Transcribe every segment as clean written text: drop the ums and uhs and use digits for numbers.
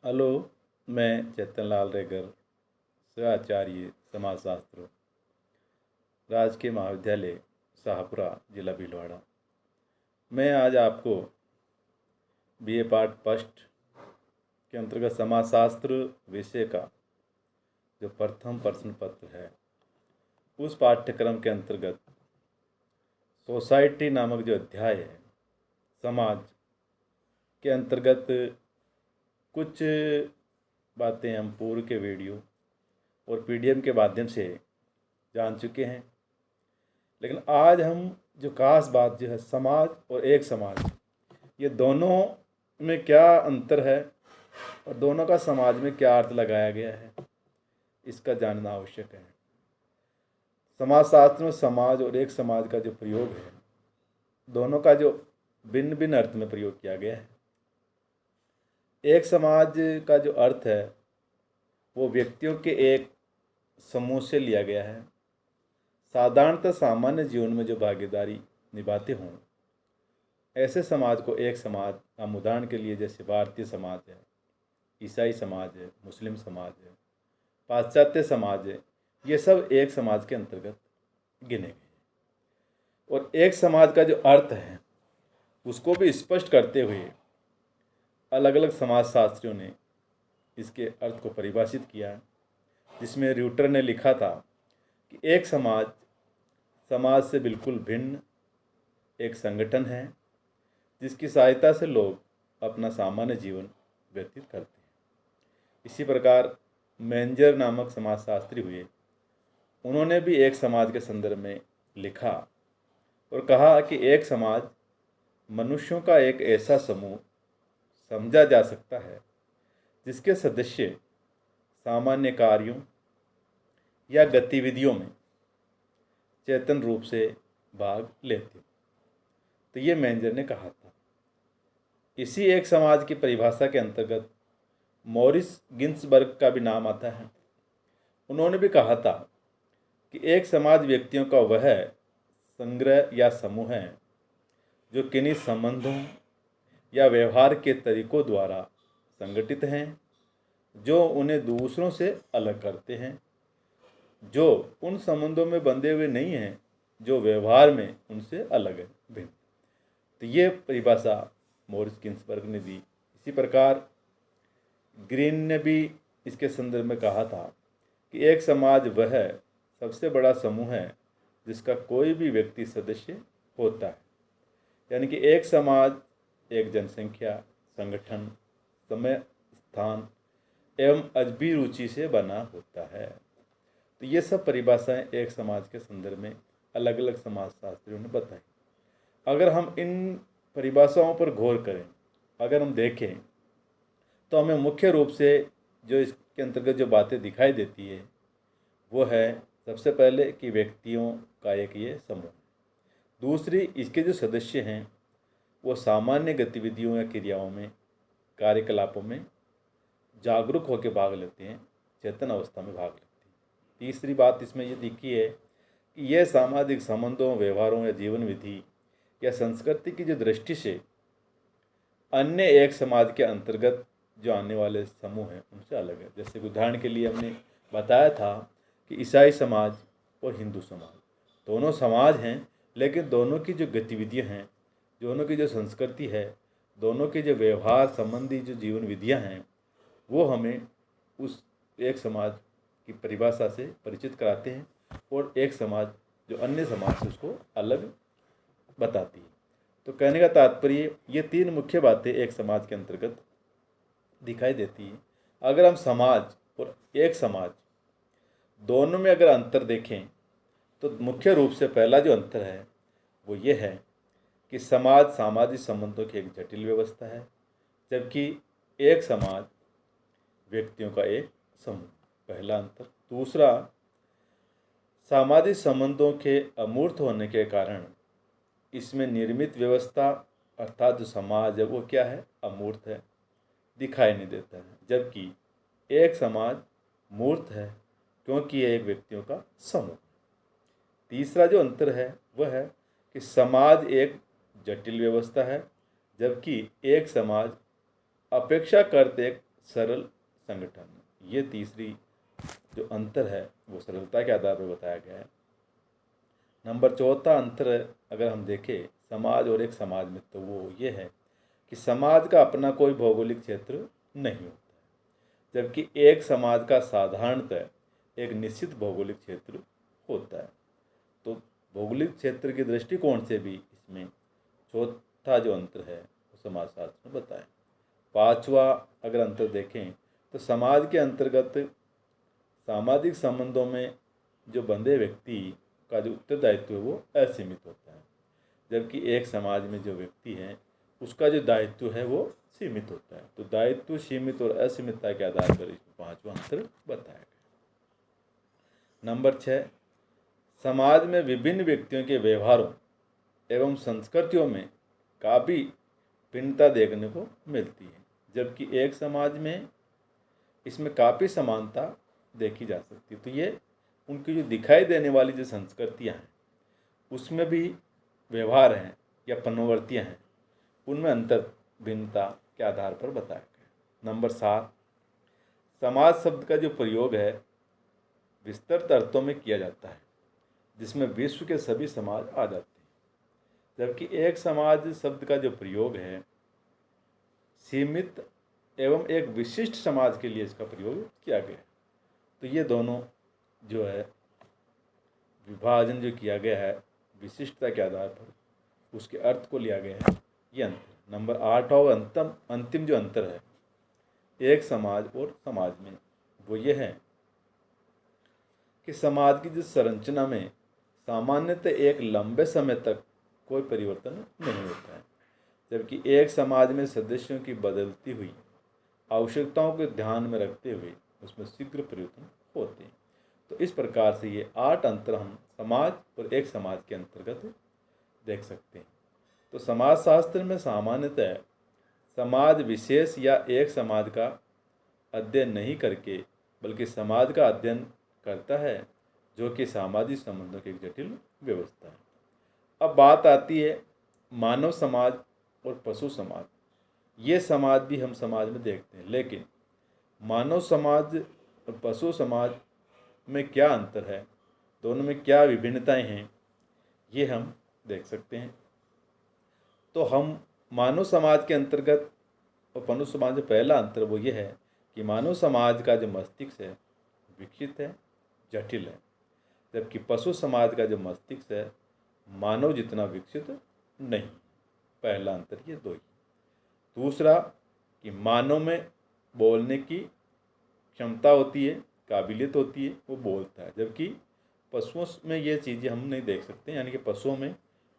Hello. मैं चेतन लाल रेगर, सहआचार्य समाजशास्त्र, राजकीय महाविद्यालय शाहपुरा, जिला भीलवाड़ा। मैं आज आपको बीए पार्ट फर्स्ट के अंतर्गत समाजशास्त्र विषय का जो प्रथम प्रश्न पत्र है, उस पाठ्यक्रम के अंतर्गत सोसाइटी नामक जो अध्याय है, समाज के अंतर्गत कुछ बातें हम पूर्व के वीडियो और पीडीएफ के माध्यम से जान चुके हैं। लेकिन आज हम जो खास बात जो है, समाज और एक समाज, ये दोनों में क्या अंतर है और दोनों का समाज में क्या अर्थ लगाया गया है, इसका जानना आवश्यक है। समाजशास्त्र में समाज और एक समाज का जो प्रयोग है, दोनों का जो भिन्न भिन्न अर्थ में प्रयोग किया गया है। एक समाज का जो अर्थ है वो व्यक्तियों के एक समूह से लिया गया है। साधारणतः सामान्य जीवन में जो भागीदारी निभाते हों, ऐसे समाज को एक समाज, हम उदाहरण के लिए जैसे भारतीय समाज है, ईसाई समाज है, मुस्लिम समाज है, पाश्चात्य समाज है, ये सब एक समाज के अंतर्गत गिने गए। और एक समाज का जो अर्थ है उसको भी स्पष्ट करते हुए अलग अलग समाजशास्त्रियों ने इसके अर्थ को परिभाषित किया, जिसमें र्यूटर ने लिखा था कि एक समाज समाज से बिल्कुल भिन्न एक संगठन है जिसकी सहायता से लोग अपना सामान्य जीवन व्यतीत करते हैं। इसी प्रकार मेंजर नामक समाजशास्त्री हुए, उन्होंने भी एक समाज के संदर्भ में लिखा और कहा कि एक समाज मनुष्यों का एक ऐसा समूह समझा जा सकता है जिसके सदस्य सामान्य कार्यों या गतिविधियों में चेतन रूप से भाग लेते। तो ये मेंजर ने कहा था। इसी एक समाज की परिभाषा के अंतर्गत मॉरिस गिन्सबर्ग का भी नाम आता है। उन्होंने भी कहा था कि एक समाज व्यक्तियों का वह संग्रह या समूह है जो किन्हीं संबंधों या व्यवहार के तरीकों द्वारा संगठित हैं, जो उन्हें दूसरों से अलग करते हैं, जो उन संबंधों में बंधे हुए नहीं हैं, जो व्यवहार में उनसे अलग है, भिन्न। तो ये परिभाषा मॉरिस गिन्सबर्ग ने दी। इसी प्रकार ग्रीन ने भी इसके संदर्भ में कहा था कि एक समाज वह सबसे बड़ा समूह है जिसका कोई भी व्यक्ति सदस्य होता है। यानी कि एक समाज एक जनसंख्या, संगठन, समय, स्थान एवं अजबी रुचि से बना होता है। तो ये सब परिभाषाएं एक समाज के संदर्भ में अलग अलग समाजशास्त्रियों ने बताई। अगर हम इन परिभाषाओं पर गौर करें, अगर हम देखें, तो हमें मुख्य रूप से जो इसके अंतर्गत जो बातें दिखाई देती है वो है, सबसे पहले कि व्यक्तियों का एक ये समूह। दूसरी, इसके जो सदस्य हैं वो सामान्य गतिविधियों या क्रियाओं में, कार्यकलापों में जागरूक होकर भाग लेते हैं, चेतन अवस्था में भाग लेते हैं। तीसरी बात इसमें ये दिखी है कि यह सामाजिक संबंधों, व्यवहारों या जीवन विधि या संस्कृति की जो दृष्टि से अन्य एक समाज के अंतर्गत जो आने वाले समूह हैं उनसे अलग है। जैसे उदाहरण के लिए हमने बताया था कि ईसाई समाज और हिंदू समाज दोनों समाज हैं, लेकिन दोनों की जो गतिविधियां हैं, दोनों की जो संस्कृति है, दोनों के जो व्यवहार संबंधी जो जीवन विधियां हैं, वो हमें उस एक समाज की परिभाषा से परिचित कराते हैं और एक समाज जो अन्य समाज से उसको अलग बताती है। तो कहने का तात्पर्य, ये तीन मुख्य बातें एक समाज के अंतर्गत दिखाई देती है। अगर हम समाज और एक समाज दोनों में अगर अंतर देखें, तो मुख्य रूप से पहला जो अंतर है वो ये है कि समाज सामाजिक संबंधों की एक जटिल व्यवस्था है, जबकि एक समाज व्यक्तियों का एक समूह। पहला अंतर। दूसरा, सामाजिक संबंधों के अमूर्त होने के कारण इसमें निर्मित व्यवस्था अर्थात जो समाज है वो क्या है, अमूर्त है, दिखाई नहीं देता है, जबकि एक समाज मूर्त है क्योंकि यह एक व्यक्तियों का समूह। तीसरा जो अंतर है वह है कि समाज एक जटिल व्यवस्था है, जबकि एक समाज अपेक्षाकृत एक सरल संगठन। ये तीसरी जो अंतर है वो सरलता के आधार पर बताया गया है। नंबर चौथा अंतर अगर हम देखें समाज और एक समाज में, तो वो ये है कि समाज का अपना कोई भौगोलिक क्षेत्र नहीं होता है, जबकि एक समाज का साधारणतः एक निश्चित भौगोलिक क्षेत्र होता है। तो भौगोलिक क्षेत्र के दृष्टिकोण से भी इसमें चौथा जो अंतर है वो समाजशास्त्र में बताएं। पांचवा अगर अंतर देखें तो समाज के अंतर्गत सामाजिक संबंधों में जो बंधे व्यक्ति का जो उत्तरदायित्व है वो असीमित होता है, जबकि एक समाज में जो व्यक्ति है उसका जो दायित्व है वो सीमित होता है। तो दायित्व सीमित और असीमितता के आधार पर इसमें पांचवा अंतर बताया गया। नंबर 6, समाज में विभिन्न व्यक्तियों के व्यवहारों एवं संस्कृतियों में काफ़ी भिन्नता देखने को मिलती है, जबकि एक समाज में इसमें काफ़ी समानता देखी जा सकती है। तो ये उनकी जो दिखाई देने वाली जो संस्कृतियाँ हैं उसमें भी व्यवहार हैं या पनोवर्तियाँ हैं, उनमें अंतर भिन्नता के आधार पर बताया गया। नंबर 7, समाज शब्द का जो प्रयोग है विस्तृत अर्थों में किया जाता है, जिसमें विश्व के सभी समाज आ जाते हैं, जबकि एक समाज शब्द का जो प्रयोग है सीमित एवं एक विशिष्ट समाज के लिए इसका प्रयोग किया गया है। तो ये दोनों जो है विभाजन जो किया गया है विशिष्टता के आधार पर उसके अर्थ को लिया गया है, ये अंतर। नंबर 8 और अंतिम जो अंतर है एक समाज और समाज में, वो ये है कि समाज की जिस संरचना में सामान्यतः एक लंबे समय तक कोई परिवर्तन नहीं होता है, जबकि एक समाज में सदस्यों की बदलती हुई आवश्यकताओं को ध्यान में रखते हुए उसमें शीघ्र परिवर्तन होते हैं। तो इस प्रकार से ये 8 अंतर हम समाज और एक समाज के अंतर्गत देख सकते हैं। तो समाजशास्त्र में सामान्यतः समाज विशेष या एक समाज का अध्ययन नहीं करके बल्कि समाज का अध्ययन करता है, जो कि सामाजिक संबंधों की एक जटिल व्यवस्था है। अब बात आती है मानव समाज और पशु समाज। ये समाज भी हम समाज में देखते हैं, लेकिन मानव समाज और पशु समाज में क्या अंतर है, दोनों में क्या विभिन्नताएं हैं, ये हम देख सकते हैं। तो हम मानव समाज के अंतर्गत और पशु समाज में पहला अंतर वो ये है कि मानव समाज का जो मस्तिष्क है विकसित है, जटिल है, जबकि पशु समाज का जो मस्तिष्क है मानव जितना विकसित नहीं। पहला अंतर ये दो ही। दूसरा कि मानव में बोलने की क्षमता होती है, काबिलियत होती है, वो बोलता है, जबकि पशुओं में ये चीज़ें हम नहीं देख सकते, यानी कि पशुओं में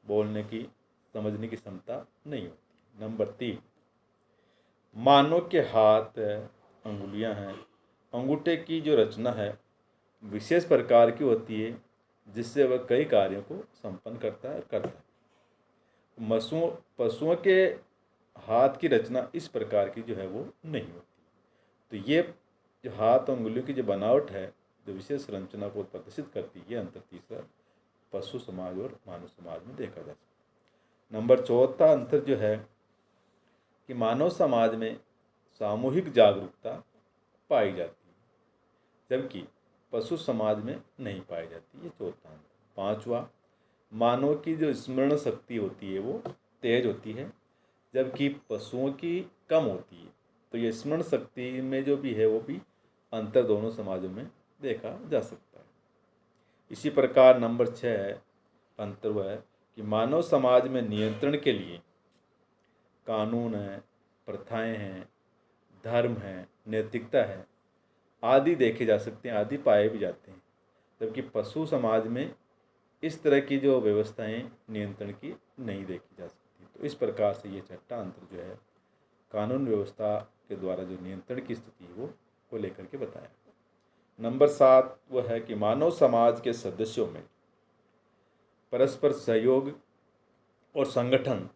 बोलने की समझने की क्षमता नहीं होती। नंबर 3, मानव के हाथ है, अंगुलियां हैं, अंगूठे की जो रचना है विशेष प्रकार की होती है, जिससे वह कई कार्यों को संपन्न करता है। पशुओं के हाथ की रचना इस प्रकार की जो है वो नहीं होती। तो ये जो हाथ और अंगुलियों की जो बनावट है जो विशेष संरचना को प्रदर्शित करती है, ये अंतर तीसरा पशु समाज और मानव समाज में देखा जा सकता है। नंबर 4 अंतर जो है कि मानव समाज में सामूहिक जागरूकता पाई जाती है, जबकि पशु समाज में नहीं पाई जाती। ये 4था अंतर। 5वां, मानव की जो स्मरण शक्ति होती है वो तेज होती है, जबकि पशुओं की कम होती है। तो ये स्मरण शक्ति में जो भी है वो भी अंतर दोनों समाजों में देखा जा सकता है। इसी प्रकार नंबर 6 अंतर वह है कि मानव समाज में नियंत्रण के लिए कानून है, प्रथाएं हैं, धर्म है, नैतिकता है आदि देखे जा सकते हैं, आदि पाए भी जाते हैं, जबकि पशु समाज में इस तरह की जो व्यवस्थाएं नियंत्रण की नहीं देखी जा सकती। तो इस प्रकार से ये 6ठा अंतर जो है कानून व्यवस्था के द्वारा जो नियंत्रण की स्थिति वो को लेकर के बताया। नंबर 7 वह है कि मानव समाज के सदस्यों में परस्पर सहयोग और संगठन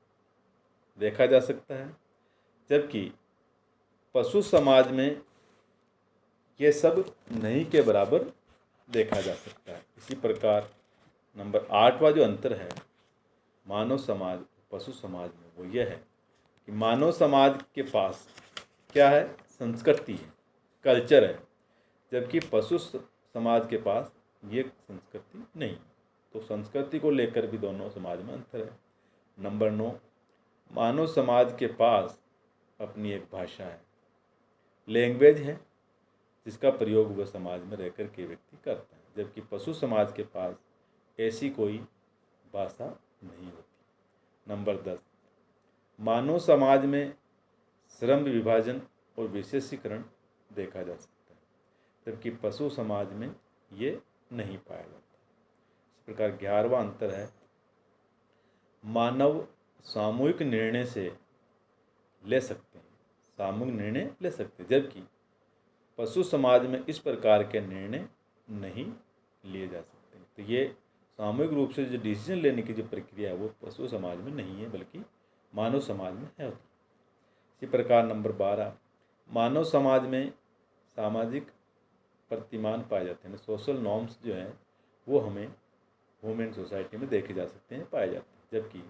देखा जा सकता है, जबकि पशु समाज में ये सब नहीं के बराबर देखा जा सकता है। इसी प्रकार नंबर 8वां जो अंतर है मानव समाज पशु समाज में वो ये है कि मानव समाज के पास क्या है, संस्कृति है, कल्चर है, जबकि पशु समाज के पास ये संस्कृति नहीं। तो संस्कृति को लेकर भी दोनों समाज में अंतर है। नंबर 9, मानव समाज के पास अपनी एक भाषा है, लैंग्वेज है, जिसका प्रयोग वह समाज में रहकर के व्यक्ति करता है, जबकि पशु समाज के पास ऐसी कोई भाषा नहीं होती। नंबर 10, मानव समाज में श्रम विभाजन और विशेषीकरण देखा जा सकता है, जबकि पशु समाज में ये नहीं पाया जाता। इस प्रकार 11वां अंतर है, मानव सामूहिक निर्णय से ले सकते हैं, सामूहिक निर्णय ले सकते हैं, जबकि पशु समाज में इस प्रकार के निर्णय नहीं लिए जा सकते। तो ये सामूहिक रूप से जो डिसीजन लेने की जो प्रक्रिया है वो पशु समाज में नहीं है, बल्कि मानव समाज में है। इसी प्रकार नंबर 12, मानव समाज में सामाजिक प्रतिमान पाए जाते हैं, सोशल नॉर्म्स जो हैं वो हमें ह्यूमन सोसाइटी में देखे जा सकते हैं, पाए जाते हैं, जबकि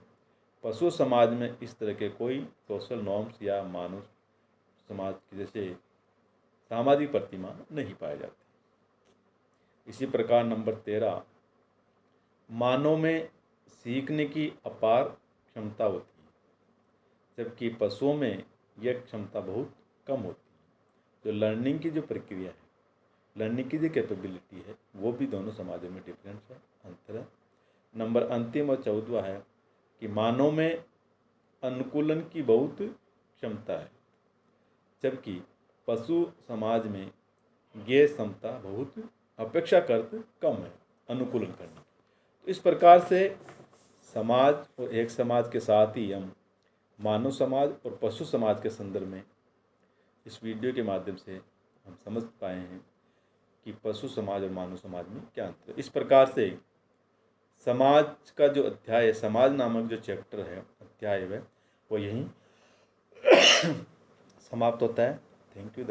पशु समाज में इस तरह के कोई सोशल नॉर्म्स या मानव समाज के जैसे सामाजिक प्रतिमान नहीं पाए जाते। इसी प्रकार नंबर 13, मानव में सीखने की अपार क्षमता होती है, जबकि पशुओं में यह क्षमता बहुत कम होती है। जो लर्निंग की जो प्रक्रिया है, लर्निंग की जो कैपेबिलिटी है, वो भी दोनों समाजों में डिफरेंस है, अंतर है। नंबर अंतिम और 14वां है कि मानव में अनुकूलन की बहुत क्षमता है, जबकि पशु समाज में ये क्षमता बहुत अपेक्षाकृत कम है अनुकूलन करने की। तो इस प्रकार से समाज और एक समाज के साथ ही हम मानव समाज और पशु समाज के संदर्भ में इस वीडियो के माध्यम से हम समझ पाए हैं कि पशु समाज और मानव समाज में क्या अंतर है। इस प्रकार से समाज का जो अध्याय है, समाज नामक जो चैप्टर है, अध्याय है, वो यहीं समाप्त होता है। Thank you.